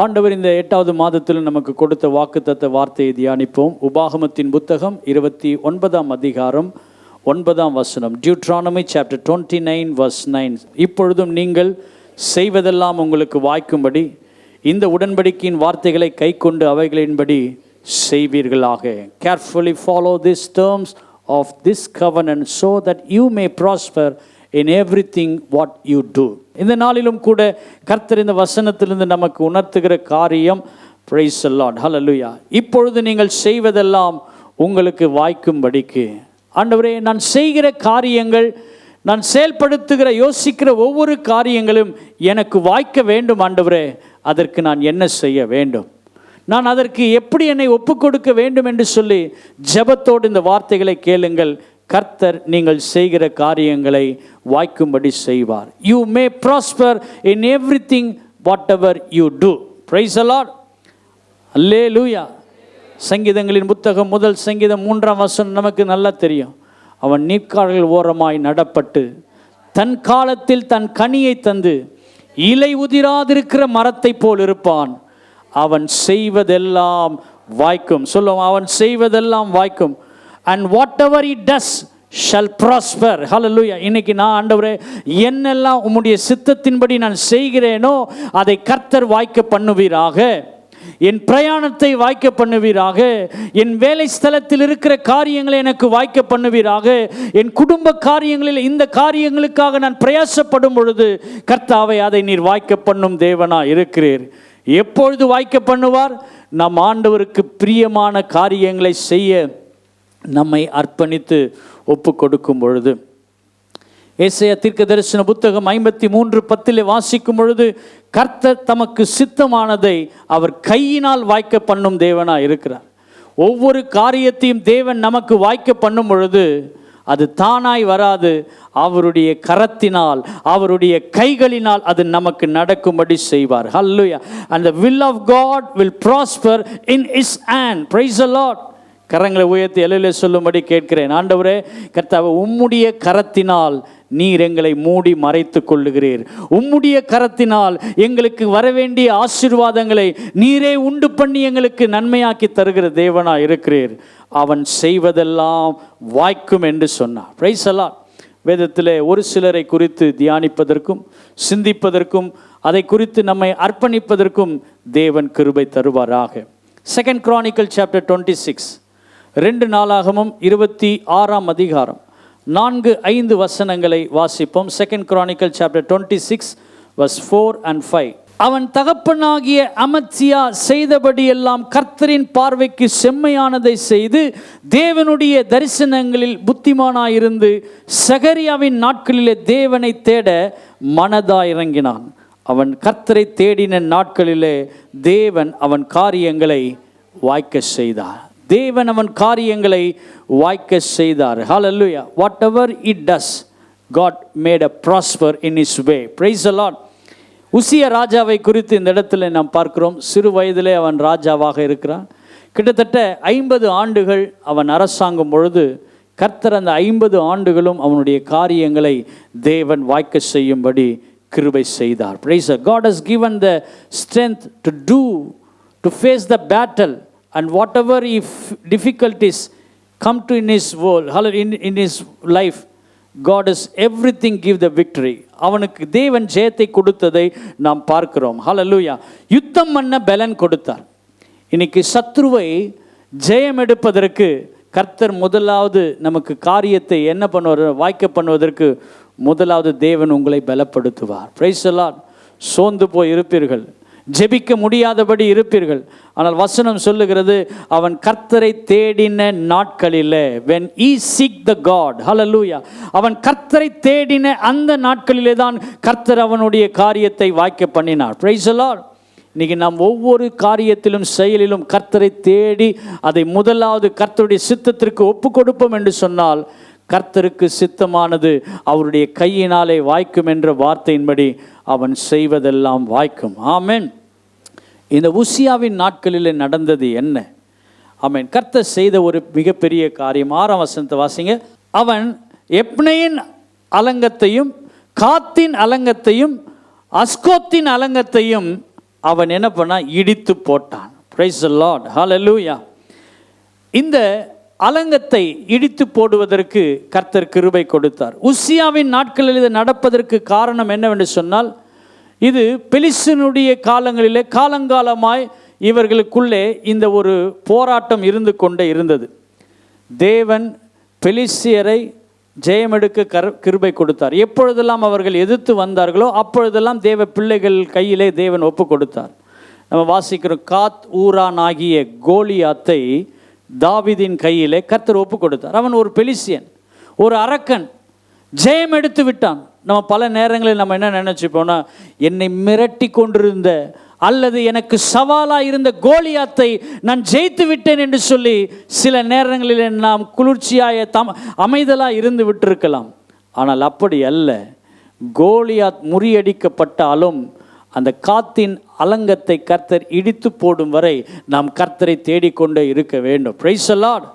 ஆண்டவர் இந்த 8வது மாதத்தில் நமக்கு கொடுத்த வாக்குத்தத்த வார்த்தையை தியானிப்போம். உபாகமத்தின் புத்தகம் 29ஆம் அதிகாரம் 9ஆம் வசனம். Deuteronomy chapter 29 verse 9. இப்பொழுதும் நீங்கள் செய்வதெல்லாம் உங்களுக்கு வாய்க்கும்படி இந்த உடன்படிக்கையின் வார்த்தைகளை கைக்கொண்டு அவைகளின்படி செய்வீர்களாக. Carefully follow these terms of this covenant so that you may prosper in everything what you do. இந்த நாளிலும் கூட கர்த்தர் இந்த வசனத்திலிருந்து நமக்கு உணர்த்துகிற காரியம், praise the Lord, hallelujah. இப்பொழுது நீங்கள் செய்வதெல்லாம் உங்களுக்கு வாய்க்கும்படிக்கு. ஆண்டவரே, நான் செய்கிற காரியங்கள், நான் செயல்படுத்துகிற யோசிக்கிற ஒவ்வொரு காரியங்களும் எனக்கு வாய்க்க வேண்டும் ஆண்டவரே. அதற்கு நான் என்ன செய்ய வேண்டும், நான் அதற்கு எப்படி என்னை ஒப்புக்கொடுக்க வேண்டும் என்று சொல்லி ஜெபத்தோடு இந்த வார்த்தைகளை கேளுங்கள். கர்த்தர் நீங்கள் செய்கிற காரியங்களை வாய்க்கும்படி செய்வார். You may prosper in everything whatever you do. Praise the Lord. Hallelujah. சங்கீதங்களின் புத்தகம் முதல் சங்கீதம் 3ஆம் வசனம் நமக்கு நல்லா தெரியும். அவன் நீர்க்கால்கள் ஓரமாய் நடப்பட்டு தன் காலத்தில் தன் கனியை தந்து இலை உதிராதிருக்கிற மரத்தை போல் இருப்பான். அவன் செய்வதெல்லாம் வாய்க்கும். சொல்லுவோம், அவன் செய்வதெல்லாம் வாய்க்கும். And whatever he does shall prosper. Hallelujah. இன்னைக்கு நான் ஆண்டவரே, என்னெல்லாம் உம்முடைய சித்தத்தின்படி நான் செய்கிறேனோ அதை கர்த்தர் வாய்க்க பண்ணுவீராக. என் பிரயாணத்தை வாய்க்க பண்ணுவீராக. என் வேலை ஸ்தலத்தில் இருக்கிற காரியங்களை எனக்கு வாய்க்க பண்ணுவீராக. என் குடும்ப காரியங்களில் இந்த காரியங்களுக்காக நான் பிரயாசப்படும் பொழுது கர்த்தாவை அதை நீர் வாய்க்க பண்ணும் தேவனா இருக்கிறீர். எப்பொழுது வாய்க்க பண்ணுவார்? நம் ஆண்டவருக்கு பிரியமான காரியங்களை செய்ய நம்மை அர்ப்பணித்து ஒப்பு கொடுக்கும் பொழுது. ஏசாயா தீர்க்கதரிசன புத்தகம் 53:10 வாசிக்கும் பொழுது கர்த்தர் தமக்கு சித்தமானதை அவர் கையினால் வாய்க்க பண்ணும் தேவனா இருக்கிறார். ஒவ்வொரு காரியத்தையும் தேவன் நமக்கு வாய்க்க பண்ணும் பொழுது அது தானாய் வராது, அவருடைய கரத்தினால், அவருடைய கைகளினால் அது நமக்கு நடக்கும்படி செய்வார். Hallelujah. And the will of God will prosper in his hand. Praise the Lord. கரங்களை உயர்த்தி எல்லையிலே சொல்லும்படி கேட்கிறேன். ஆண்டவரே, கர்த்தாவே, உம்முடைய கரத்தினால் நீர் எங்களை மூடி மறைத்து கொள்ளுகிறீர். உம்முடைய கரத்தினால் எங்களுக்கு வரவேண்டிய ஆசீர்வாதங்களை நீரே உண்டு பண்ணி எங்களுக்கு நன்மையாக்கி தருகிற தேவனா இருக்கிறீர். அவன் செய்வதெல்லாம் வாய்க்கும் என்று சொன்னார். Price the Lord. வேதத்திலே ஒரு சிலரை குறித்து தியானிப்பதற்கும் சிந்திப்பதற்கும் அதை குறித்து நம்மை அர்ப்பணிப்பதற்கும் தேவன் கிருபை தருவாராக. 2 Chronicles chapter 26, 2 நாளாகமம் 26ஆம் அதிகாரம் 4-5 வசனங்களை வாசிப்போம். 2 Chronicles chapter 26 verse 4 and 5. அவன் தகப்பனாகிய அமத்சியா செய்தபடியெல்லாம் கர்த்தரின் பார்வைக்கு செம்மையானதை செய்து தேவனுடைய தரிசனங்களில் புத்திமானாயிருந்து சகரியாவின் நாட்களிலே தேவனை தேட மனதாய் இறங்கினான். அவன் கர்த்தரை தேடின நாட்களிலே தேவன் அவன் காரியங்களை வாய்க்க செய்தார். தேவன் அவன் காரியங்களை வாய்க்க செய்தார். Hallelujah. Whatever he does, God made a prosper in his way. Praise the Lord. உசியா ராஜாவை குறித்து இந்த இடத்துல நாம் பார்க்கிறோம். சிறு வயதிலே அவன் ராஜாவாக இருக்கிறான். கிட்டத்தட்ட 50 ஆண்டுகள் அவன் அரசாங்கும் பொழுது கர்த்தர் அந்த 50 ஆண்டுகளும் அவனுடைய காரியங்களை தேவன் வாய்க்க செய்யும்படி கிருபை செய்தார். Praise God. God has given the strength to face the battle, and whatever if difficulties come to in his world, in his life, God has everything give the victory. அவனுக்கு தேவன் ஜெயத்தை கொடுத்ததை நாம் பார்க்கிறோம். ஹல்லேலூயா. யுத்தம் பண்ண பலன் கொடுத்தார். இன்னைக்கு சத்ருவை ஜெயம் எடுப்பதற்கு கர்த்தர் முதலாவது நமக்கு காரியத்தை என்ன பண்ணுவார், வாய்க்க பண்ணுவதற்கு முதலாவது தேவன் உங்களை பலப்படுத்துவார். Price the Lord. சோர்ந்து போய் இருப்பீர்கள், ஜெபிக்க முடியாதபடி இருப்பீர்கள். ஆனால் வசனம் சொல்லுகிறது, அவன் கர்த்தரை தேடின நாட்களிலே, when he seek the God, hallelujah, அவன் கர்த்தரை தேடின அந்த நாட்களிலே தான் கர்த்தர் அவனுடைய காரியத்தை வாய்க்க பண்ணினார். praise the Lord. இன்னைக்கு நாம் ஒவ்வொரு காரியத்திலும் செயலிலும் கர்த்தரை தேடி அதை முதலாவது கர்த்தருடைய சித்தத்திற்கு ஒப்பு கொடுப்போம் என்று சொன்னால் கர்த்தருக்கு சித்தமானது அவருடைய கையினாலே வாய்க்கும் என்ற வார்த்தையின்படி அவன் செய்வதெல்லாம் வாய்க்கும். ஆமென். இந்த உசியாவின் நாட்களில் நடந்தது என்ன? ஆமென். கர்த்தர் செய்த ஒரு மிகப்பெரிய காரியம். 6ஆம் வசனத்தை வாசிங்க. அவன் எப்னையின் அலங்கத்தையும் காத்தின் அலங்கத்தையும் அஸ்கோத்தின் அலங்கத்தையும் அவன் என்ன பண்ணான்? இடித்து போட்டான். பிரைஸ் தி லார்ட், ஹல்லேலூயா. இந்த அலங்கத்தை இடித்து போடுவதற்கு கர்த்தர் கிருபை கொடுத்தார். உசியாவின் நாட்களில் இது நடப்பதற்கு காரணம் என்னவென்று சொன்னால், இது பெலிஸ்தீனுடைய காலங்களிலே காலங்காலமாய் இவர்களுக்குள்ளே இந்த ஒரு போராட்டம் இருந்து கொண்டே இருந்தது. தேவன் பெலிஸ்தியரை ஜெயமெடுக்க கிருபை கொடுத்தார். எப்பொழுதெல்லாம் அவர்கள் எதிர்த்து வந்தார்களோ அப்பொழுதெல்லாம் தேவ பிள்ளைகள் கையிலே தேவன் ஒப்பு கொடுத்தார். நம்ம வாசிக்கிறோம், காத் ஊரான் ஆகிய கோலியாத்தை தாவீதின் கையிலே கர்த்தர் ஒப்பு கொடுத்தார். அவன் ஒரு பெலிஸ்தியன், ஒரு அரக்கன், ஜெயம் எடுத்து விட்டான். நம்ம பல நேரங்களில் நம்ம என்ன நினச்சிப்போம்னா, என்னை மிரட்டி கொண்டிருந்த அல்லது எனக்கு சவாலாக இருந்த கோலியாத்தை நான் ஜெயித்து விட்டேன் என்று சொல்லி சில நேரங்களில் நாம் குளிர்ச்சியாய அமைதலாக இருந்து விட்டிருக்கலாம். ஆனால் அப்படி அல்ல. கோலியாத் முறியடிக்கப்பட்டாலும் அந்த காத்தின் அலங்கத்தை கர்த்தர் இடித்து போடும் வரை நாம் கர்த்தரை தேடிக்கொண்டே இருக்க வேண்டும். Price the Lord.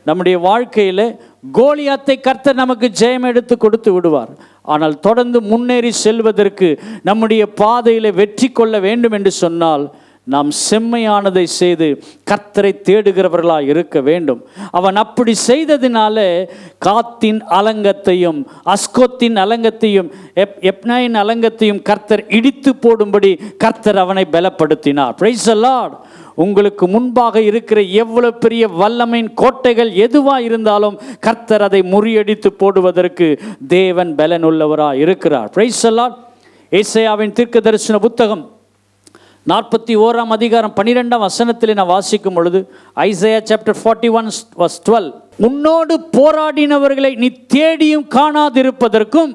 நம்முடைய வாழ்க்கையில் கோலியாத்தை கர்த்தர் நமக்கு ஜெயம் எடுத்து கொடுத்து விடுவார். ஆனால் தொடர்ந்து முன்னேறி செல்வதற்கு, நம்முடைய பாதையில் வெற்றி கொள்ள வேண்டும் என்று சொன்னால் நாம் செம்மையானதை செய்து கர்த்தரை தேடுகிறவர்களாக இருக்க வேண்டும். அவன் அப்படி செய்ததினால காத்தின் அலங்கத்தையும் அஸ்கோத்தின் அலங்கத்தையும் எப்னாயின் அலங்கத்தையும் கர்த்தர் இடித்து போடும்படி கர்த்தர் அவனை பலப்படுத்தினார். Price the Lord. உங்களுக்கு முன்பாக இருக்கிற எவ்வளவு பெரிய வல்லமையின் கோட்டைகள் எதுவாக இருந்தாலும் கர்த்தர் அதை முறியடித்து போடுவதற்கு தேவன் பலனுள்ளவராக இருக்கிறார். Price the Lord. ஏசாயாவின் தீர்க்கதரிசன புத்தகம் 41ஆம் அதிகாரம் 12ஆம் வசனத்தில் நான் வாசிக்கும் பொழுது, ஐசையா சாப்டர் 41 verse 12, உன்னோடு போராடினவர்களை நீ தேடியும் காணாதிருப்பதற்கும்,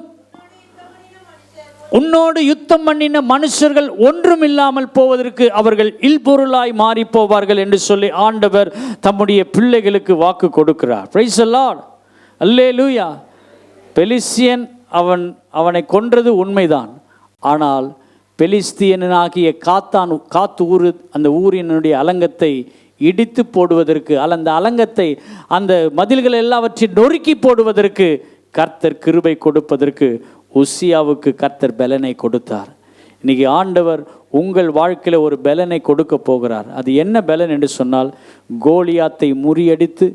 உன்னோடு யுத்தம் பண்ணின மனுஷர்கள் ஒன்றும் இல்லாமல் போவதற்கு அவர்கள் இல்பொருளாய் மாறி போவார்கள் என்று சொல்லி ஆண்டவர் தம்முடைய பிள்ளைகளுக்கு வாக்கு கொடுக்கிறார். பிரைஸ் தி லார்ட், அல்லேலூயா. பெலிஸ்தியன் அவனை கொன்றது உண்மைதான். ஆனால் பெலிஸ்தியனாகிய காத்து ஊர், அந்த ஊரினுடைய அலங்கத்தை இடித்து போடுவதற்கு, அந்த அலங்கத்தை, அந்த மதில்கள் எல்லாவற்றையும் நொறுக்கி போடுவதற்கு கர்த்தர் கிருபை கொடுப்பதற்கு உசியாவுக்கு கர்த்தர் பலனை கொடுத்தார். இன்னைக்கு ஆண்டவர் உங்கள் வாழ்க்கையில் ஒரு பலனை கொடுக்க போகிறார். அது என்ன பலன் என்று சொன்னால், கோலியாத்தை முறியடித்து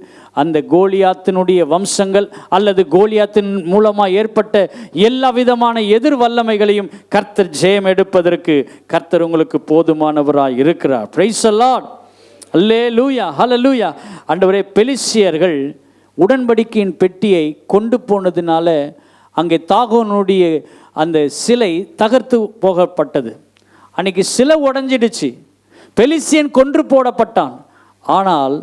அந்த கோலியாத்தினுடைய வம்சங்கள் அல்லது கோலியாத்தின் மூலமாக ஏற்பட்ட எல்லா விதமான எதிர் வல்லமைகளையும் கர்த்தர் ஜெயம் எடுப்பதற்கு கர்த்தர் உங்களுக்கு போதுமானவராய் இருக்கிறார். பிரைஸ் தி லார்ட், அல்லேலூயா, ஹல்லேலூயா. ஆண்டவரே, பெலிஸ்தியர்கள் உடன்படிக்கையின் பெட்டியை கொண்டு போனதுனால அங்கே தாகோனுடைய அந்த சிலை தகர்த்து போகப்பட்டது. அன்னைக்கு சிலை உடைஞ்சிடுச்சு, பெலிஸ்தியன் கொன்று போடப்பட்டான். ஆனால்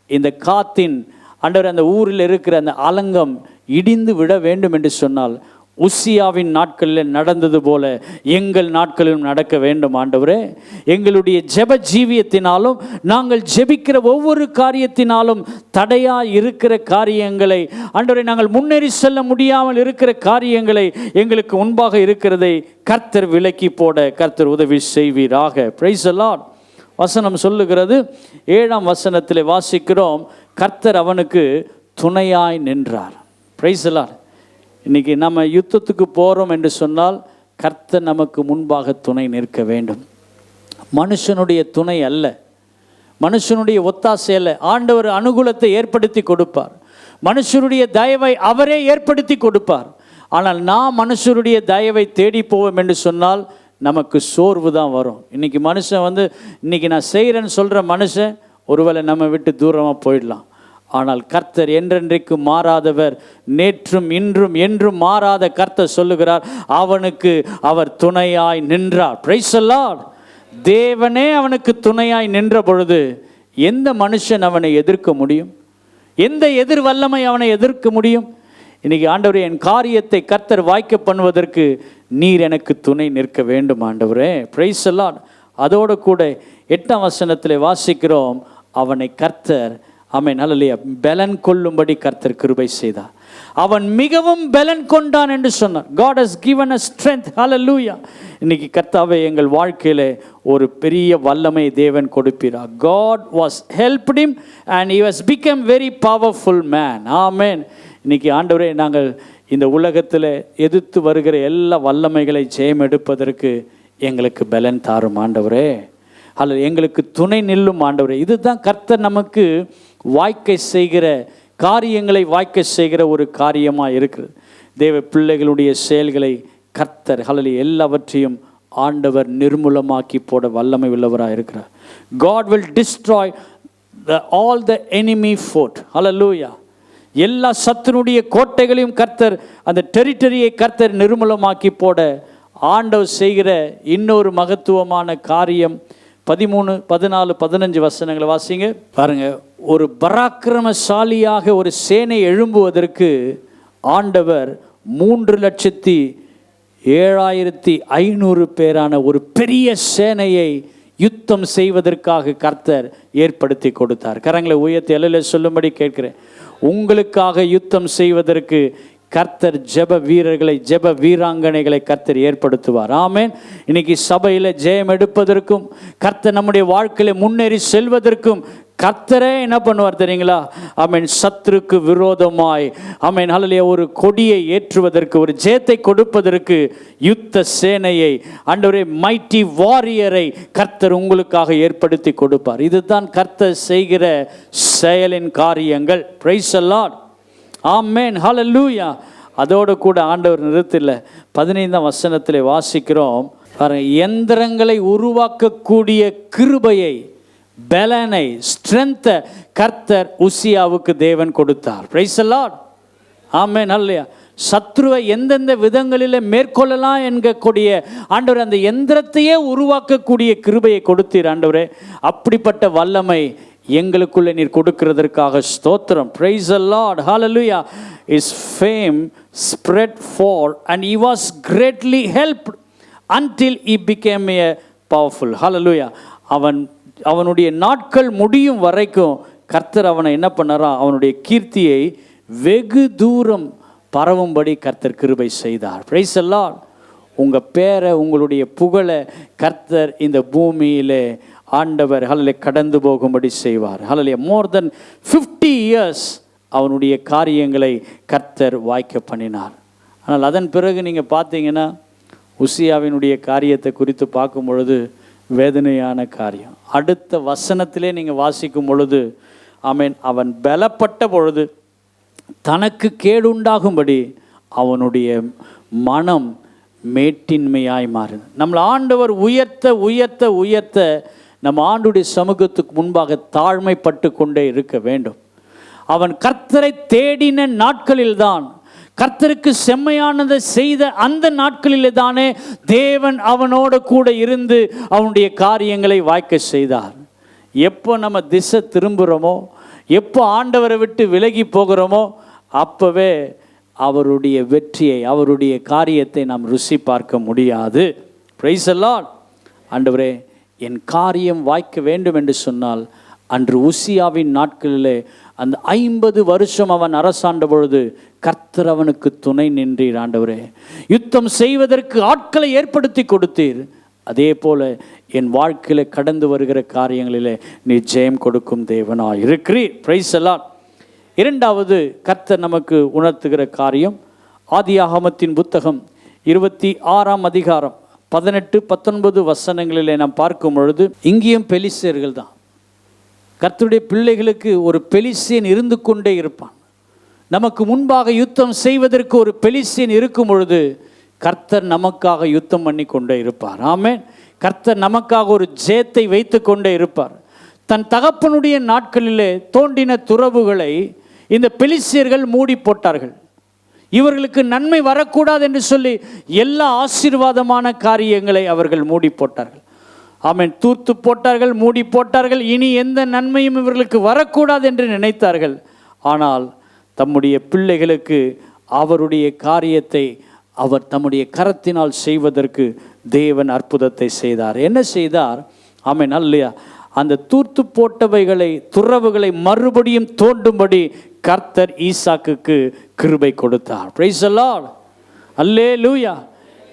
இந்த காத்தின் ஆண்டவர் அந்த ஊரில் இருக்கிற அந்த அலங்கம் இடிந்து விட வேண்டும் என்று சொன்னால், உசியாவின் நாட்களில் நடந்தது போல எங்கள் நாட்களிலும் நடக்க வேண்டும் ஆண்டவரே. எங்களுடைய ஜெப ஜீவியத்தினாலும் நாங்கள் ஜெபிக்கிற ஒவ்வொரு காரியத்தினாலும் தடையாக இருக்கிற காரியங்களை ஆண்டவரே, நாங்கள் முன்னேறி செல்ல முடியாமல் இருக்கிற காரியங்களை, எங்களுக்கு முன்பாக இருக்கிறதை கர்த்தர் விலக்கி போட கர்த்தர் உதவி செய்வீராக. Price the Lord. வசனம் சொல்லுகிறது, 7ஆம் வசனத்தில் வாசிக்கிறோம், கர்த்தர் அவனுக்கு துணையாய் நின்றார். Price the Lord. இன்றைக்கி நம்ம யுத்தத்துக்கு போகிறோம் என்று சொன்னால் கர்த்தர் நமக்கு முன்பாக துணை நிற்க வேண்டும். மனுஷனுடைய துணை அல்ல, மனுஷனுடைய ஒத்தாசை அல்ல. ஆண்டவர் அனுகூலத்தை ஏற்படுத்தி கொடுப்பார், மனுஷருடைய தயவை அவரே ஏற்படுத்தி கொடுப்பார். ஆனால் நாம் மனுஷருடைய தயவை தேடி போவோம் என்று சொன்னால் நமக்கு சோர்வு தான் வரும். இன்றைக்கி மனுஷன் இன்றைக்கி நான் செய்கிறேன்னு சொல்கிற மனுஷன் ஒருவேளை நம்ம விட்டு தூரமாக போயிடலாம். ஆனால் கர்த்தர் என்றென்றைக்கு மாறாதவர், நேற்றும் இன்றும் என்றும் மாறாத கர்த்தர் சொல்லுகிறார், அவனுக்கு அவர் துணையாய் நின்றார். Price the Lord. தேவனே அவனுக்கு துணையாய் நின்ற பொழுது எந்த மனுஷன் அவனை எதிர்க்க முடியும்? எந்த எதிர் வல்லமை அவனை எதிர்க்க முடியும்? இன்னைக்கு ஆண்டவரே, என் காரியத்தை கர்த்தர் வாய்க்க பண்ணுவதற்கு நீர் எனக்கு துணை நிற்க வேண்டும் ஆண்டவரே. Price the Lord. அதோடு கூட 8ஆம் வசனத்தில் வாசிக்கிறோம், அவனை கர்த்தர் ஆமென் ஹல்லேலூயா பலன் கொள்ளும்படி கர்த்தர் கிருபை செய்தார். அவன் மிகவும் பலன் கொண்டான் என்று சொன்னார். God has given us strength. ஹல்லேலூயா. இன்னைக்கு கர்த்தாவே, எங்கள் வாழ்க்கையில் ஒரு பெரிய வல்லமை தேவன் கொடுப்பார். God was helped him and he has become very powerful man. ஆமென். இன்னைக்கு ஆண்டவரே, நாங்கள் இந்த உலகத்தில் எதிர்த்து வருகிற எல்லா வல்லமைகளை ஜெயம் எடுப்பதற்கு எங்களுக்கு பலன் தாரும் ஆண்டவரே, அல்லது எங்களுக்கு துணை நில்லும் ஆண்டவரே. இதுதான் கர்த்தர் நமக்கு வாய்க்கை செய்கிற காரியங்களை வாய்க்கை செய்கிற ஒரு காரியமாக இருக்குது. தேவ பிள்ளைகளுடைய செயல்களை கர்த்தர் எல்லாவற்றையும் ஆண்டவர் நிர்மூலமாக்கி போட வல்லமை உள்ளவராக இருக்கிறார். God will destroy all the enemy fort. Hallelujah. எல்லா சத்துருடைய கோட்டைகளையும் கர்த்தர், அந்த டெரிட்டரியை கர்த்தர் நிர்மூலமாக்கி போட ஆண்டவர் செய்கிற இன்னொரு மகத்துவமான காரியம் 13, 14, 15 வசனங்களை வாசிங்க பாருங்க. ஒரு பராக்கிரமசாலியாக ஒரு சேனை எழும்புவதற்கு ஆண்டவர் 3,07,500 பேரான ஒரு பெரிய சேனையை யுத்தம் செய்வதற்காக கர்த்தர் ஏற்படுத்தி கொடுத்தார். கரங்களை உயர்த்தி அல்ல சொல்லும்படி கேட்கிறேன். உங்களுக்காக யுத்தம் செய்வதற்கு கர்த்தர் ஜெப வீரர்களை, ஜெப வீராங்கனைகளை கர்த்தர் ஏற்படுத்துவார். ஆமென். இன்னைக்கு சபையில் ஜெயம் எடுப்பதற்கும் கர்த்தர் நம்முடைய வாழ்க்கையில முன்னேறி செல்வதற்கும் கர்த்தரே என்ன பண்ணுவார் தெரியுங்களா? ஆமென். சத்துருக்கு விரோதமாய் ஆமென் ஹல்லேலூயா ஒரு கொடியை ஏற்றுவதற்கு, ஒரு ஜெயத்தை கொடுப்பதற்கு யுத்த சேனையை, ஆண்டவரே மைட்டி வாரியரை கர்த்தர் உங்களுக்காக ஏற்படுத்தி கொடுப்பார். இதுதான் கர்த்தர் செய்கிற செயலின் காரியங்கள். Praise the lord. ஆமென் ஹல்லேலூயா. அதோடு கூட ஆண்டவர் நிறுத்தல. 15ஆம் வசனத்தில் வாசிக்கிறோம் பாருங்க. எந்திரங்களை உருவாக்கக்கூடிய கிருபையை, பலனை, ஸ்ட்ரென்த்தை கர்த்தர் உசியாவுக்கு தேவன் கொடுத்தார். Praise the lord. ஆமென் ஹல்லேலூயா. சத்ருவை எந்தெந்த விதங்களில் மேற்கொள்ளலாம் என்கக்கூடிய ஆண்டவர் அந்த எந்திரத்தையே உருவாக்கக்கூடிய கிருபையை கொடுத்தீர் ஆண்டவரே. அப்படிப்பட்ட வல்லமை எங்களுக்குள்ளே நீர் கொடுக்கிறதற்காக ஸ்தோத்திரம். Price the lord. Hallelujah. His fame spread far and he was greatly helped until he became a powerful. ஹல்லேலூயா. அவனுடைய நாட்கள் முடியும் வரைக்கும் கர்த்தர் அவனை என்ன பண்ணாரா? அவனுடைய கீர்த்தியை வெகு தூரம் பரவும்படி கர்த்தர் கிருபை செய்தார். Price the Lord. உங்கள் பேரை, உங்களுடைய புகழை கர்த்தர் இந்த பூமியிலே ஆண்டவர் கடந்து போகும்படி செய்வார். ஹல்லேலூயா. more than 50 years அவனுடைய காரியங்களை கர்த்தர் வாய்க்க பண்ணினார். ஆனால் அதன் பிறகு நீங்கள் பார்த்தீங்கன்னா உசியாவினுடைய காரியத்தை குறித்து பார்க்கும் பொழுது வேதனையான காரியம். அடுத்த வசனத்திலே நீங்கள் வாசிக்கும் பொழுது ஆமென், அவன் பலப்பட்ட பொழுது தனக்கு கேடுண்டாகும்படி அவனுடைய மனம் மேட்டின்மையாய் மாறுது. நம்மளை ஆண்டவர் உயர்த்த உயர்த்த உயர்த்த நம்ம ஆண்டுடைய சமூகத்துக்கு முன்பாக தாழ்மைப்பட்டு கொண்டே இருக்க வேண்டும். அவன் கர்த்தரை தேடின நாட்களில்தான், கர்த்தருக்கு செம்மையானதை செய்த அந்த நாட்களிலே தானே தேவன் அவனோடு கூட இருந்து அவனுடைய காரியங்களை வாய்க்க செய்தார். எப்போ நம்ம திசை திரும்புகிறோமோ, எப்போ ஆண்டவரை விட்டு விலகி போகிறோமோ, அப்போவே அவருடைய வெற்றியை, அவருடைய காரியத்தை நாம் ருசி பார்க்க முடியாது. Price the Lord. ஆண்டவரே என் காரியம் வாய்க்க வேண்டும் என்று சொன்னால், அன்று உசியாவின் நாட்களிலே அந்த 50 வருஷம் அவன் அரசாண்ட பொழுது கர்த்தர் அவனுக்கு துணை நின்றீர். ஆண்டவரே யுத்தம் செய்வதற்கு ஆட்களை ஏற்படுத்தி கொடுத்தீர். அதே போல என் வாழ்க்கையில் கடந்து வருகிற காரியங்களிலே நீ ஜெயம் கொடுக்கும் தேவனாய் இருக்கிறீர். Price the Lord. இரண்டாவது கர்த்தர் நமக்கு உணர்த்துகிற காரியம், ஆதியாகமத்தின் புத்தகம் 26ஆம் அதிகாரம் 18, 19 வசனங்களிலே நாம் பார்க்கும் பொழுது, இங்கேயும் பெலிஸ்தர்கள் தான். கர்த்தருடைய பிள்ளைகளுக்கு ஒரு பெலிஸ்தியன் இருந்து கொண்டே இருப்பான். நமக்கு முன்பாக யுத்தம் செய்வதற்கு ஒரு பெலிஸ்தியன் இருக்கும் பொழுது கர்த்தர் நமக்காக யுத்தம் பண்ணி கொண்டே இருப்பார். ஆமென். கர்த்தர் நமக்காக ஒரு ஜெயத்தை வைத்து கொண்டே இருப்பார். தன் தகப்பனுடைய நாட்களிலே தோண்டின துறவுகளை இந்த பெலிஸ்தியர்கள் மூடி போட்டார்கள். இவர்களுக்கு நன்மை வரக்கூடாது என்று சொல்லி எல்லா ஆசீர்வாதமான காரியங்களை அவர்கள் மூடி போட்டார்கள். ஆமென். தூர்த்து போட்டார்கள், மூடி போட்டார்கள். இனி எந்த நன்மையும் இவர்களுக்கு வரக்கூடாது என்று நினைத்தார்கள். ஆனால் தம்முடைய பிள்ளைகளுக்கு அவருடைய காரியத்தை அவர் தம்முடைய கரத்தினால் செய்வதற்கு தேவன் அற்புதத்தை செய்தார். என்ன செய்தார்? ஆமென் அல்லையா? அந்த தூர்த்து போட்டவைகளை, துறவுகளை மறுபடியும் தோண்டும்படி கர்த்தர் ஈசாக்குக்கு கிருபை கொடுத்தார். Praise the lord. அல்லேலூயா.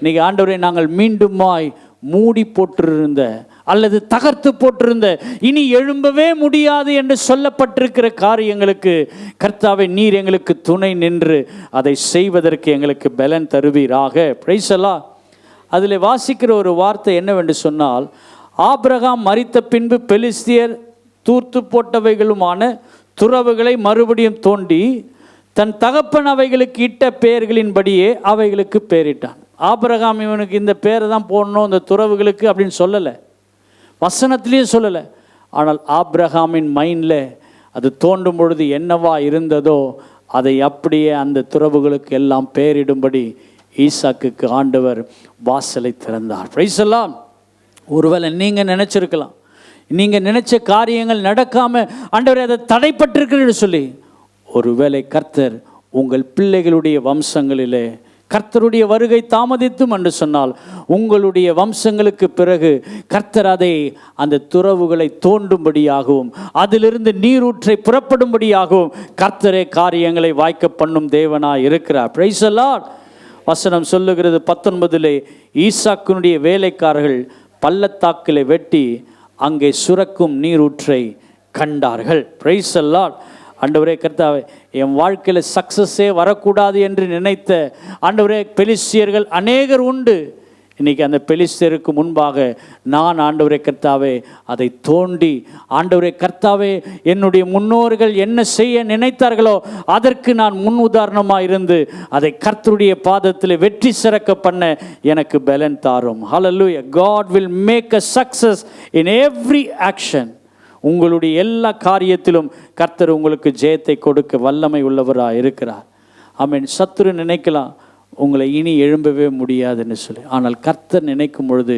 இன்னைக்கு ஆண்டவரே, நாங்கள் மீண்டுமாய் மூடி போட்டிருந்த அல்லது தகர்த்து போட்டிருந்த, இனி எழும்பவே முடியாது என்று சொல்லப்பட்டிருக்கிற காரியங்களுக்கு கர்த்தாவே நீர் எங்களுக்கு துணை நின்று அதை செய்வதற்கு எங்களுக்கு பலன் தருவீராக. Price the Lord. அதில் வாசிக்கிற ஒரு வார்த்தை என்னவென்று சொன்னால், ஆபிரகாம் மரித்த பின்பு பெலிஸ்தியர் தூர்த்து போட்டவைகளுமான துறவுகளை மறுபடியும் தோண்டி தன் தகப்பன் அவைகளுக்கு இட்ட பெயர்களின்படியே அவைகளுக்கு பெயரிட்டான். ஆபிரகாம் இவனுக்கு இந்த பேரை தான் போடணும் இந்த துறவுகளுக்கு அப்படின்னு சொல்லலை, வசனத்திலையும் சொல்லலை. ஆனால் ஆபிரகாமின் மைண்டில் அது தோண்டும் பொழுது என்னவா இருந்ததோ அதை அப்படியே அந்த துறவுகளுக்கு எல்லாம் பெயரிடும்படி ஈசாக்குக்கு ஆண்டவர் வாசலை திறந்தார். பிரைஸ் எல்லாம். ஒருவேளை நீங்கள் நினச்சிருக்கலாம், நீங்கள் நினச்ச காரியங்கள் நடக்காமல் ஆண்டவர் அதை தடைப்பட்டிருக்கிறன்னு சொல்லி. ஒருவேளை கர்த்தர் உங்கள் பிள்ளைகளுடைய வம்சங்களிலே கர்த்தருடைய வருகை தாமதித்தும் என்று சொன்னால், உங்களுடைய வம்சங்களுக்கு பிறகு கர்த்தர் அதை அந்த துறவுகளை தோண்டும்படியாகவும் அதிலிருந்து நீரூற்றை புறப்படும்படியாகவும் கர்த்தரே காரியங்களை வாய்க்க பண்ணும் தேவனாய் இருக்கிறார். Price the Lord. வசனம் சொல்லுகிறது 19, ஈசாக்கினுடைய வேலைக்காரர்கள் பள்ளத்தாக்கிலே வெட்டி அங்கே சுரக்கும் நீரூற்றை கண்டார்கள். Price the Lord. ஆண்டவரே கர்த்தாவே, என் வாழ்க்கையில் சக்ஸஸே வரக்கூடாது என்று நினைத்த ஆண்டவரே பெலிஸ்தியர்கள் அநேகர் உண்டு. இன்றைக்கி அந்த பெலிஸ்தியருக்கு முன்பாக நான் ஆண்டவரே கர்த்தாவே அதை தோண்டி, ஆண்டவரே கர்த்தாவே என்னுடைய முன்னோர்கள் என்ன செய்ய நினைத்தார்களோ அதற்கு நான் முன் உதாரணமாக இருந்து அதை கர்த்தருடைய பாதத்தில் வெற்றி சிறக்க பண்ண எனக்கு பலன் தாரும். ஹல்லேலூயா. God will make a success in every action. உங்களுடைய எல்லா காரியத்திலும் கர்த்தர் உங்களுக்கு ஜெயத்தை கொடுக்க வல்லமை உள்ளவராக இருக்கிறார். ஆமென். சத்துரு நினைக்கலாம் உங்களை இனி எழும்பவே முடியாதுன்னு சொல்லி, ஆனால் கர்த்தர் நினைக்கும் பொழுது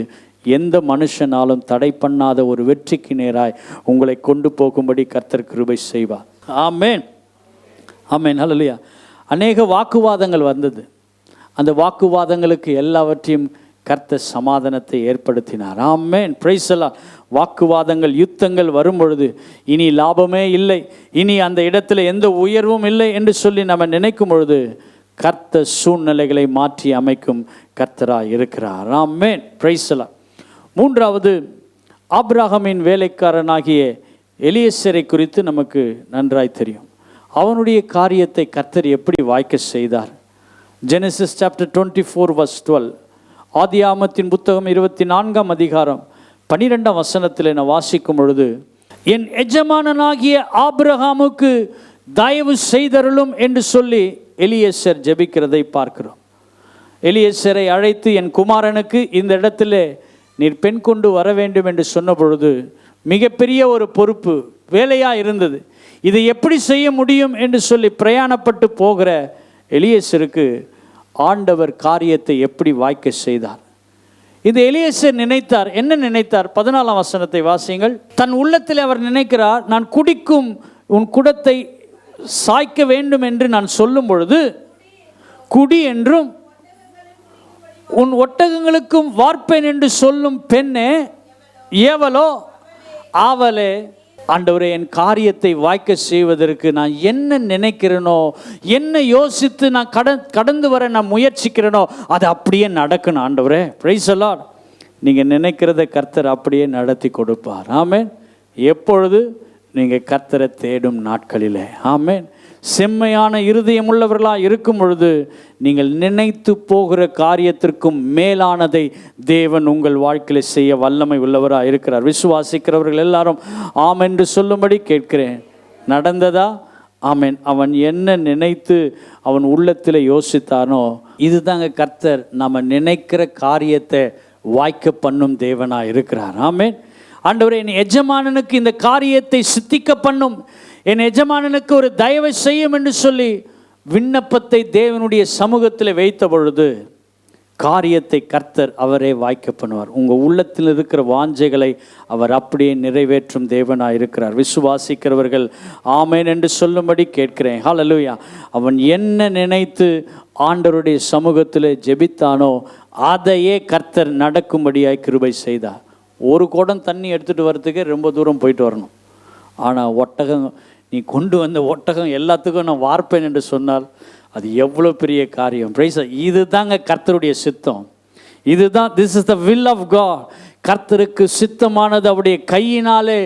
எந்த மனுஷனாலும் தடை பண்ணாத ஒரு வெற்றிக்கு நேராய் உங்களை கொண்டு போகும்படி கர்த்தர் கிருபை செய்வார். ஆமென், ஆமென், ஹல்லேலூயா. அநேக வாக்குவாதங்கள் வந்தது. அந்த வாக்குவாதங்களுக்கு எல்லாவற்றையும் கர்த்தர் சமாதானத்தை ஏற்படுத்தினார். ஆமென், பிரைஸ் தி லார்ட். வாக்குவாதங்கள் யுத்தங்கள் வரும்பொழுது இனி லாபமே இல்லை, இனி அந்த இடத்துல எந்த உயர்வும் இல்லை என்று சொல்லி நம்ம நினைக்கும் பொழுது கர்த்தர் சூழ்நிலைகளை மாற்றி அமைக்கும் கர்த்தராக இருக்கிறார். ஆமென், பிரைஸ் தி லார்ட். மூன்றாவது, ஆபிரகாமின் வேலைக்காரனாகிய எலியேசரை குறித்து நமக்கு நன்றாய் தெரியும். அவனுடைய காரியத்தை கர்த்தர் எப்படி வாய்க்க செய்தார். ஜெனசிஸ் சாப்டர் 24 verse 12, ஆதியாகமத்தின் புத்தகம் 24ஆம் அதிகாரம் 12ஆம் வசனத்தில் நான் வாசிக்கும் பொழுது, என் எஜமானனாகிய ஆபிரகாமுக்கு தயவு செய்தருளும் என்று சொல்லி எலியேசர் ஜெபிக்கிறதை பார்க்கிறோம். எலியேசரை அழைத்து, என் குமாரனுக்கு இந்த இடத்துல நீர் பெண் கொண்டு வர வேண்டும் என்று சொன்ன பொழுது மிகப்பெரிய ஒரு பொறுப்பு வேலையாக இருந்தது. இதை எப்படி செய்ய முடியும் என்று சொல்லி பிரயாணப்பட்டு போகிற எலியேசருக்கு ஆண்டவர் காரியத்தை எப்படி வாய்க்க செய்தார். இந்த எலியேசர் நினைத்தார், என்ன நினைத்தார்? 14ஆம் வசனத்தை வாசியுங்கள். தன் உள்ளத்தில் அவர் நினைக்கிறார், நான் குடிக்கும் உன் குடத்தை சாய்க்க வேண்டும் என்று நான் சொல்லும் பொழுது குடி என்றும் உன் ஒட்டகங்களுக்கும் வார்ப்பேன் என்று சொல்லும் பெண்ணே ஏவலோ ஆவலே. ஆண்டவரே, என் காரியத்தை வாய்க்க செய்வதற்கு நான் என்ன நினைக்கிறேனோ, என்ன யோசித்து நான் கடந்து வர நான் முயற்சிக்கிறேனோ அது அப்படியே நடக்கணும். ஆண்டவரே, பிரைஸ் தி லார்ட். நீங்கள் நினைக்கிறத கர்த்தர் அப்படியே நடத்தி கொடுப்பார். ஆமென். எப்பொழுது? நீங்கள் கர்த்தரை தேடும் நாட்களிலே. ஆமென். செம்மையான இருதயம் உள்ளவர்களாக இருக்கும் பொழுது நீங்கள் நினைத்து போகிற காரியத்திற்கும் மேலானதை தேவன் உங்கள் வாழ்க்கையில் செய்ய வல்லமை உள்ளவராக இருக்கிறார். விசுவாசிக்கிறவர்கள் எல்லாரும் ஆமென் என்று சொல்லும்படி கேட்கிறேன். நடந்ததா? ஆமென். அவன் என்ன நினைத்து அவன் உள்ளத்தில் யோசித்தானோ இதுதாங்க கர்த்தர் நம்ம நினைக்கிற காரியத்தை வாய்க்க பண்ணும் தேவனாக இருக்கிறார். ஆமென். ஆண்டவரே, என் எஜமானனுக்கு இந்த காரியத்தை சித்திக்க பண்ணும், என் எஜமானனுக்கு ஒரு தயவை செய்யும் என்று சொல்லி விண்ணப்பத்தை தேவனுடைய சமூகத்தில் வைத்த பொழுது காரியத்தை கர்த்தர் அவரே வாய்க்க பண்ணுவார். உங்கள் உள்ளத்தில் இருக்கிற வாஞ்சைகளை அவர் அப்படியே நிறைவேற்றும் தேவனாக இருக்கிறார். விசுவாசிக்கிறவர்கள் ஆமென் என்று சொல்லும்படி கேட்கிறேன். ஹல்லேலூயா. அவன் என்ன நினைத்து ஆண்டவருடைய சமூகத்தில் ஜெபித்தானோ அதையே கர்த்தர் நடக்கும்படியாய் கிருபை செய்தார். ஒரு குடம் தண்ணி எடுத்துகிட்டு வர்றதுக்கே ரொம்ப தூரம் போயிட்டு வரணும். ஆனால் ஒட்டகம், நீ கொண்டு வந்த ஒட்டகம் எல்லாத்துக்கும் நான் வார்ப்பேன் என்று சொன்னால் அது எவ்வளோ பெரிய காரியம். பிரைஸ். இது தாங்க கர்த்தருடைய சித்தம். இதுதான், this is the will of God. கர்த்தருக்கு சித்தமானது அவருடைய கையினாலே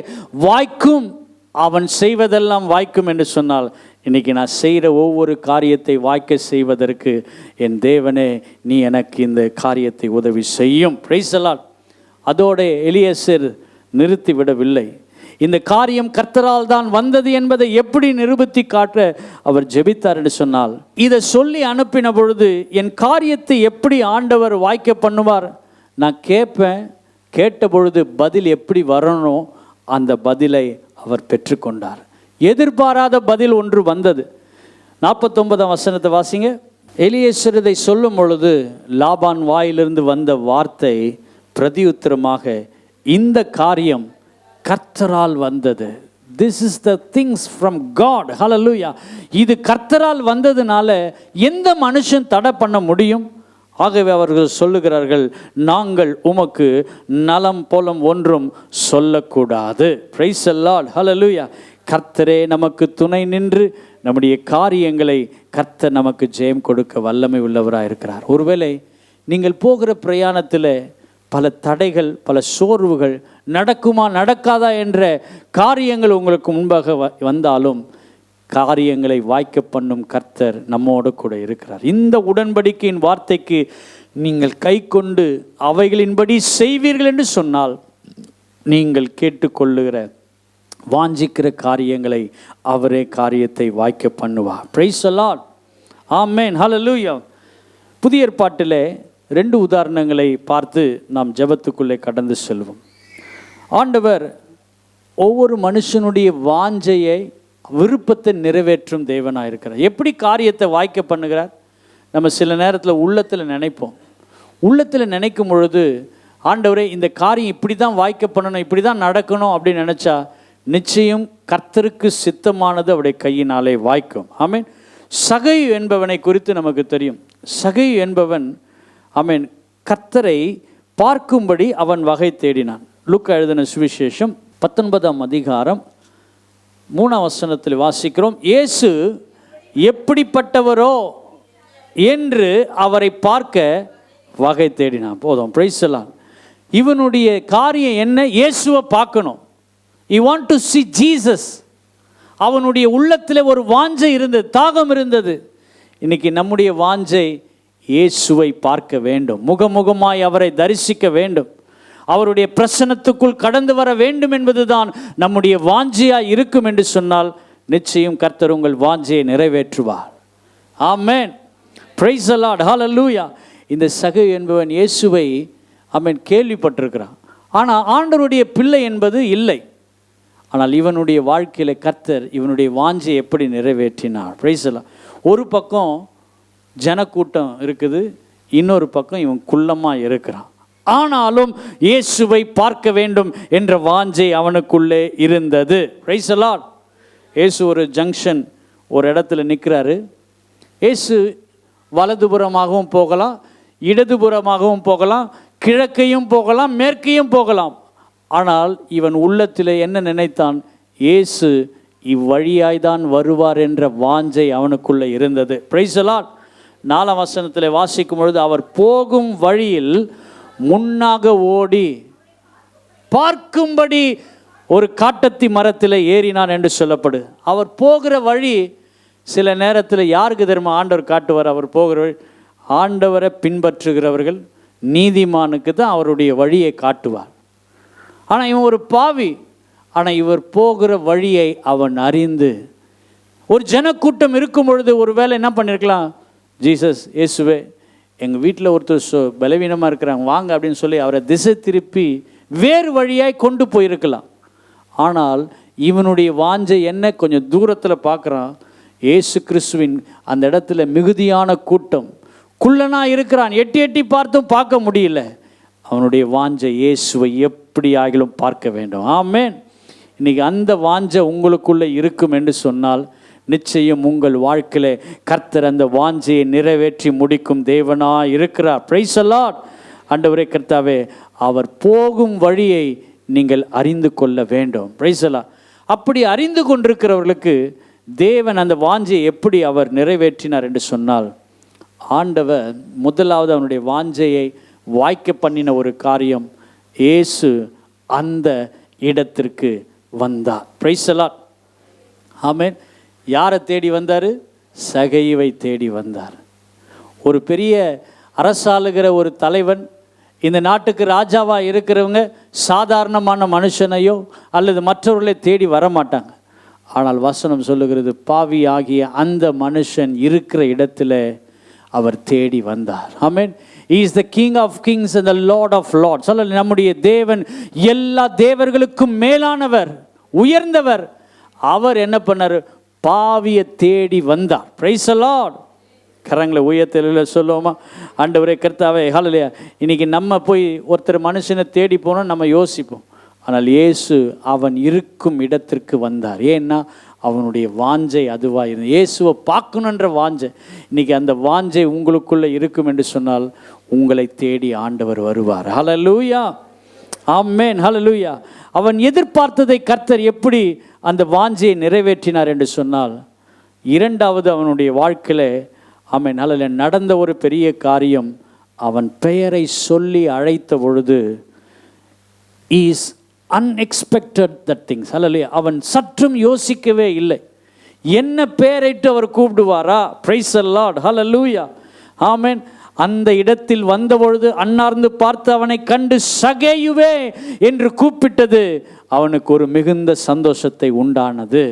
வாய்க்கும், அவன் செய்வதெல்லாம் வாய்க்கும் என்று சொன்னால் இன்றைக்கி நான் செய்கிற ஒவ்வொரு காரியத்தை வாய்க்க செய்வதற்கு என் தேவனே நீ எனக்கு இந்த காரியத்தை உதவி செய்யும். Price the Lord. அதோட எலியேசர் நிறுத்தி விடவில்லை. இந்த காரியம் கர்த்தரால் தான் வந்தது என்பதை எப்படி நிரூபித்து காட்ட அவர் ஜெபித்தார் என்று சொன்னால், இதை சொல்லி அனுப்பின பொழுது என் காரியத்தை எப்படி ஆண்டவர் வாய்க்க பண்ணுவார்? நான் கேட்பேன், கேட்ட பொழுது பதில் எப்படி வரணும், அந்த பதிலை அவர் பெற்றுக்கொண்டார். எதிர்பாராத பதில் ஒன்று வந்தது. 49ஆம் வசனத்தை வாசிங்க. எலியேசர் இதை சொல்லும் பொழுது லாபான் வாயிலிருந்து வந்த வார்த்தை பிரதியுத்தரமாக, இந்த காரியம் கர்த்தரால் வந்தது. This is the things from God. ஹல்லேலூயா. இது கர்த்தரால் வந்ததுனால எந்த மனுஷன் தடை பண்ண முடியும்? ஆகவே அவர்கள் சொல்லுகிறார்கள், நாங்கள் உமக்கு நலம் போலம் ஒன்றும் சொல்லக்கூடாது. Praise the lord. ஹல்லேலூயா. கர்த்தரே நமக்கு துணை நின்று நம்முடைய காரியங்களை கர்த்தர் நமக்கு ஜெயம் கொடுக்க வல்லமை உள்ளவராக இருக்கிறார். ஒருவேளை நீங்கள் போகிற பிரயாணத்தில் பல தடைகள், பல சோர்வுகள், நடக்குமா நடக்காதா என்ற காரியங்கள் உங்களுக்கு முன்பாக வந்தாலும் காரியங்களை வாய்க்க பண்ணும் கர்த்தர் நம்மோடு கூட இருக்கிறார். இந்த உடன்படிக்கையின் வார்த்தைக்கு நீங்கள் கை கொண்டு அவைகளின்படி செய்வீர்கள் என்று சொன்னால், நீங்கள் கேட்டுக்கொள்ளுகிற வாஞ்சிக்கிற காரியங்களை அவரே காரியத்தை வாய்க்க பண்ணுவார். Praise the lord. ஆமென். ஹல்லேலூயா. புதிய ஏற்பாட்டிலே 2 உதாரணங்களை பார்த்து நாம் ஜெபத்துக்குள்ளே கடந்து செல்வோம். ஆண்டவர் ஒவ்வொரு மனுஷனுடைய வாஞ்சையை, விருப்பத்தை நிறைவேற்றும் தேவனாக இருக்கிறார். எப்படி காரியத்தை வாய்க்க பண்ணுகிறார்? நம்ம சில நேரத்தில் உள்ளத்தில் நினைப்போம். உள்ளத்தில் நினைக்கும் பொழுது, ஆண்டவரே இந்த காரியம் இப்படி தான் வாய்க்க பண்ணணும், இப்படி தான் நடக்கணும் அப்படின்னு நினச்சா நிச்சயம் கர்த்தருக்கு சித்தமானது அவருடைய கையினாலே வாய்க்கும். ஆமென். சகையு என்பவனை குறித்து நமக்கு தெரியும். சகையு என்பவன் கர்த்தரை பார்க்கும்படி அவன் வகை தேடினான். லூக்கா எழுதின சுவிசேஷம் 19ஆம் அதிகாரம் 3ஆம் வசனத்தில் வாசிக்கிறோம், இயேசு எப்படிப்பட்டவரோ என்று அவரை பார்க்க வகை தேடினான். போதும். Price the Lord. இவனுடைய காரியம் என்ன? இயேசுவை பார்க்கணும். He want to see Jesus. அவனுடைய உள்ளத்தில் ஒரு வாஞ்சை இருந்தது, தாகம் இருந்தது. இன்னைக்கு நம்முடைய வாஞ்சை இயேசுவை பார்க்க வேண்டும், முகமுகமாய் அவரை தரிசிக்க வேண்டும், அவருடைய பிரசன்னத்துக்குள் கடந்து வர வேண்டும் என்பதுதான் நம்முடைய வாஞ்சையாய் இருக்கும் என்று சொன்னால் நிச்சயம் கர்த்தர் உங்கள் வாஞ்சையை நிறைவேற்றுவார். ஆமென். Praise the lord. ஹல்லேலூயா. இந்த சகை என்பவன் இயேசுவை கேள்விப்பட்டிருக்கிறான். ஆனால் ஆண்டவருடைய பிள்ளை என்பது இல்லை. ஆனால் இவனுடைய வாழ்க்கையில் கர்த்தர் இவனுடைய வாஞ்சையை எப்படி நிறைவேற்றினார்? Price the lord. ஒரு பக்கம் ஜனக்கூட்டம் இருக்குது, இன்னொரு பக்கம் இவன் குள்ளமாக இருக்கிறான். ஆனாலும் இயேசுவை பார்க்க வேண்டும் என்ற வாஞ்சை அவனுக்குள்ளே இருந்தது. Praise the Lord. இயேசு ஒரு ஜங்ஷன், ஒரு இடத்துல நிற்கிறாரு. இயேசு வலதுபுறமாகவும் போகலாம், இடதுபுறமாகவும் போகலாம், கிழக்கையும் போகலாம், மேற்கையும் போகலாம். ஆனால் இவன் உள்ளத்தில் என்ன நினைத்தான்? இயேசு இவ்வழியாய்தான் வருவார் என்ற வாஞ்சை அவனுக்குள்ளே இருந்தது. Praise the Lord. 4ஆம் வசனத்தில் வாசிக்கும் பொழுது, அவர் போகும் வழியில் முன்னாக ஓடி பார்க்கும்படி ஒரு காட்டத்தி மரத்தில் ஏறினான் என்று சொல்லப்படு. அவர் போகிற வழி சில நேரத்தில் யாருக்கு தெரியுமா ஆண்டவர் காட்டுவார்? அவர் போகிற வழி ஆண்டவரை பின்பற்றுகிறவர்கள், நீதிமானுக்கு தான் அவருடைய வழியை காட்டுவார். ஆனால் இவன் ஒரு பாவி. ஆனால் இவர் போகிற வழியை அவன் அறிந்து, ஒரு ஜனக்கூட்டம் இருக்கும் பொழுது ஒரு வேளை என்ன பண்ணியிருக்கலாம்? ஜீசஸ், இயேசுவே, எங்கள் வீட்டில் ஒருத்தர் பலவீனமாக இருக்கிறாங்க, வாங்க அப்படின்னு சொல்லி அவரை திசை திருப்பி வேறு வழியாய் கொண்டு போயிருக்கலாம். ஆனால் இவனுடைய வாஞ்சை என்ன? கொஞ்சம் தூரத்தில் பார்க்குறான், இயேசு கிறிஸ்துவின் அந்த இடத்துல மிகுதியான கூட்டம், குள்ளனாக இருக்கிறான், எட்டி எட்டி பார்த்தும் பார்க்க முடியல. அவனுடைய வாஞ்சை இயேசுவை எப்படி ஆகிலும் பார்க்க வேண்டும். ஆமென். இன்றைக்கி அந்த வாஞ்சை உங்களுக்குள்ளே இருக்கும் என்று சொன்னால் நிச்சயம் உங்கள் வாழ்க்கையில் கர்த்தர் அந்த வாஞ்சையை நிறைவேற்றி முடிக்கும் தேவனாக இருக்கிறார். Price the Lord. ஆண்டவரே, கர்த்தாவே, அவர் போகும் வழியை நீங்கள் அறிந்து கொள்ள வேண்டும். Price the Lord. அப்படி அறிந்து கொண்டிருக்கிறவர்களுக்கு தேவன் அந்த வாஞ்சையை எப்படி அவர் நிறைவேற்றினார் என்று சொன்னால், ஆண்டவர் முதலாவது அவனுடைய வாஞ்சையை வாய்க்க பண்ணின ஒரு காரியம், இயேசு அந்த இடத்திற்கு வந்தார். Praise the lord. ஆமென். யாரை தேடி வந்தார்? சகையுவை தேடி வந்தார். ஒரு பெரிய அரசாளுகிற ஒரு தலைவன், இந்த நாட்டுக்கு ராஜாவாக இருக்கிறவங்க சாதாரணமான மனுஷனையோ அல்லது மற்றவர்களை தேடி வரமாட்டாங்க. ஆனால் வசனம் சொல்லுகிறது, பாவி ஆகிய அந்த மனுஷன் இருக்கிற இடத்துல அவர் தேடி வந்தார். ஆமென். He is the King of kings and the Lord of lords. சொல்ல, நம்முடைய தேவன் எல்லா தேவர்களுக்கும் மேலானவர், உயர்ந்தவர். அவர் என்ன பண்ணார்? பாவியை தேடி வந்தார். Praise the Lord. கரங்களை உயர்த்தல சொல்லுவோமா? ஆண்டவரே, கர்த்தாவே, ஹல்லேலூயா. இன்னைக்கு நம்ம போய் ஒருத்தர் மனுஷனை தேடி போனோம் நம்ம யோசிப்போம். ஆனால் இயேசு அவன் இருக்கும் இடத்திற்கு வந்தார். ஏன்னா அவனுடைய வாஞ்சை அதுவாக இருந்தது. இயேசுவை பார்க்கணுன்ற வாஞ்சை. இன்றைக்கி அந்த வாஞ்சை உங்களுக்குள்ளே இருக்கும் என்று சொன்னால் உங்களை தேடி ஆண்டவர் வருவார். ஹல்லேலூயா, ஆமென், ஹல்லேலூயா. அவன் எதிர்பார்த்ததை கர்த்தர் எப்படி அந்த வாஞ்சையை நிறைவேற்றினார் என்று சொன்னால், இரண்டாவது அவனுடைய வாழ்க்கையில் ஆமென், ஹல்லேலூயா, நடந்த ஒரு பெரிய காரியம். அவன் பெயரை சொல்லி அழைத்த பொழுது இஸ் unexpected that things. ஹல்லேலூயா. அவன் சற்றும் யோசிக்கவே இல்லை. என்ன பெயரிட்டு அவர் கூப்பிடுவாரா? பிரைஸ் தி லார்ட், ஹல்லேலூயா, ஆமென். அந்த இடத்தில் வந்தபொழுது அன்னார்ந்து பார்த்து அவனை கண்டு சகேயுவே என்று கூப்பிட்டது அவனுக்கு ஒரு மிகுந்த சந்தோஷத்தை உண்டானது.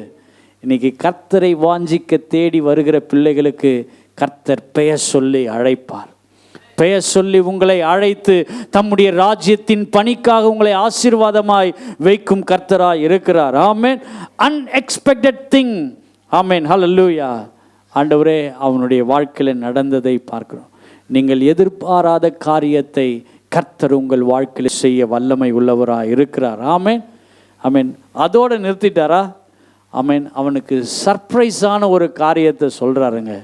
இன்னைக்கு கர்த்தரை வாஞ்சிக்க தேடி வருகிற பிள்ளைகளுக்கு கர்த்தர் பெயர் சொல்லி அழைப்பார். பெயர் சொல்லி உங்களை அழைத்து தம்முடைய ராஜ்யத்தின் பணிக்காக உங்களை ஆசீர்வாதமாய் வைக்கும் கர்த்தராய் இருக்கிறார். ஆமென். Unexpected thing. ஆமென், ஹல்லேலூயா. ஆண்டவரே, அவனுடைய வாழ்க்கையில் நடந்ததை பார்க்கிறோம். நீங்கள் எதிர்பாராத காரியத்தை கர்த்தர் உங்கள் வாழ்க்கையில் செய்ய வல்லமை உள்ளவராக இருக்கிறார். ஆமென், ஆமென். அதோடு நிறுத்திட்டாரா? ஆமென். அவனுக்கு சர்ப்ரைஸான ஒரு காரியத்தை சொல்கிறாருங்க.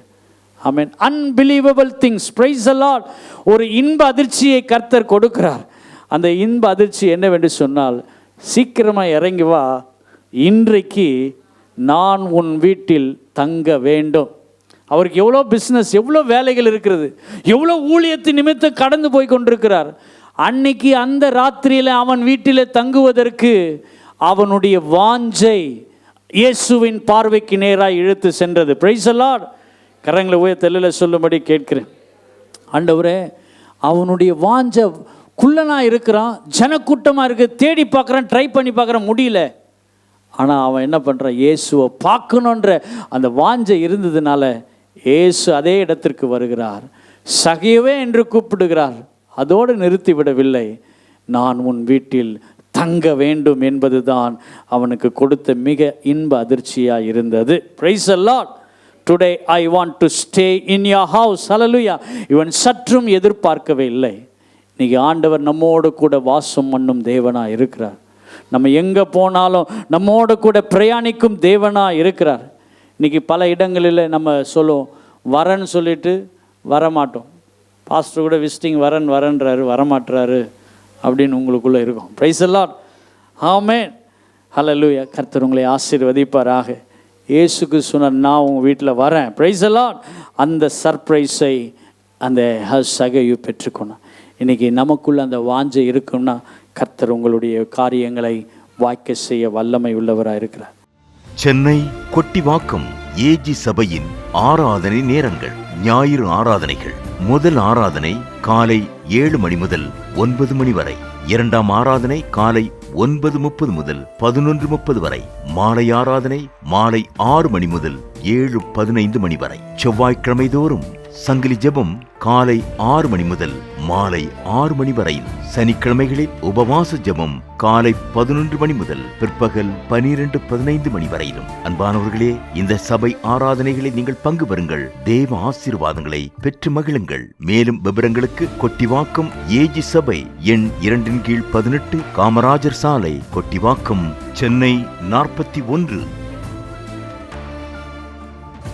ஆமென். Unbelievable things. Praise the lord. ஒரு இன்ப அதிர்ச்சியை கர்த்தர் கொடுக்கிறார். அந்த இன்ப அதிர்ச்சி என்னவென்று சொன்னால், சீக்கிரமாக இறங்கி வா, இன்றைக்கு நான் உன் வீட்டில் தங்க வேண்டும். அவருக்கு எவ்வளோ பிஸ்னஸ், எவ்வளோ வேலைகள் இருக்கிறது, எவ்வளோ ஊழியத்தின் நிமித்தம் கடந்து போய் கொண்டிருக்கிறார். அன்னைக்கு அந்த ராத்திரியில் அவன் வீட்டில் தங்குவதற்கு அவனுடைய வாஞ்சை இயேசுவின் பார்வைக்கு நேராக இழுத்து சென்றது. Price the Lord. கரங்களை உயர்த்தல சொல்லும்படி கேட்கிறேன். ஆண்டவரே, அவனுடைய வாஞ்சை குள்ளனாக இருக்கிறான், ஜனக்கூட்டமாக இருக்குது, தேடி பார்க்குறான், ட்ரை பண்ணி பார்க்குறான், முடியல. ஆனால் அவன் என்ன பண்ணுறான்? இயேசுவை பார்க்கணுன்ற அந்த வாஞ்சை இருந்ததுனால இயேசு அதே இடத்திற்கு வருகிறார். சகையவே என்று கூப்பிடுகிறார். அதோடு நிறுத்தி விடவில்லை. நான் உன் வீட்டில் தங்க வேண்டும் என்பதுதான் அவனுக்கு கொடுத்த மிக இன்ப அதிர்ச்சியாக இருந்தது. Praise the lord. Today I want to stay in your house. ஹல்லேலூயா. இவன் சற்றும் எதிர்பார்க்கவே இல்லை. இன்னைக்கு ஆண்டவர் நம்மோடு கூட வாசம் பண்ணும் தேவனாக இருக்கிறார். நம்ம எங்கே போனாலும் நம்மோடு கூட பிரயாணிக்கும் தேவனாக இருக்கிறார். இன்றைக்கி பல இடங்களில் நம்ம சொல்லுவோம், வரன்னு சொல்லிட்டு வரமாட்டோம். பாஸ்டர் கூட விசிட்டிங் வரன்றாரு, வரமாட்டுறாரு அப்படின்னு உங்களுக்குள்ளே இருக்கும். Praise the lord. ஆமென், ஹல்லேலூயா. கர்த்தர் உங்களை ஆசீர்வதிப்பாராக. இயேசுக்கு சொன்னார், நான் உங்கள் வீட்டில் வரேன். Praise the lord. அந்த சர்ப்ரைஸை அந்த சகையு பெற்றுக்கொண்டான். இன்றைக்கி நமக்குள்ள அந்த வாஞ்சை இருக்குன்னா கர்த்தர் உங்களுடைய காரியங்களை வாய்க்க செய்ய வல்லமை உள்ளவராக இருக்கிறார். சென்னை கொட்டிவாக்கம் ஏஜி சபையின் ஆராதனை நேரங்கள். ஞாயிறு ஆராதனைகள். முதல் ஆராதனை காலை 7 மணி முதல் 9 மணி வரை. இரண்டாம் ஆராதனை காலை 9:30 முதல் 11:30 வரை. மாலை ஆராதனை மாலை 6 மணி முதல் 7:15 மணி வரை. செவ்வாய்க்கிழமை தோறும் சங்கிலி ஜெபம் காலை 6 மணி முதல் மாலை 6 மணி வரையில். சனிக்கிழமைகளில் உபவாச ஜெபம் காலை 11 மணி முதல் பிற்பகல் 12:15 மணி வரையிலும். அன்பானவர்களே, இந்த சபை ஆராதனைகளில் நீங்கள் பங்கு பெறுங்கள். தேவ ஆசீர்வாதங்களை பெற்று மகிழுங்கள். மேலும் விவரங்களுக்கு கொட்டிவாக்கம் ஏஜி சபை எண் 2/18 காமராஜர் சாலை, கொட்டிவாக்கம், சென்னை 41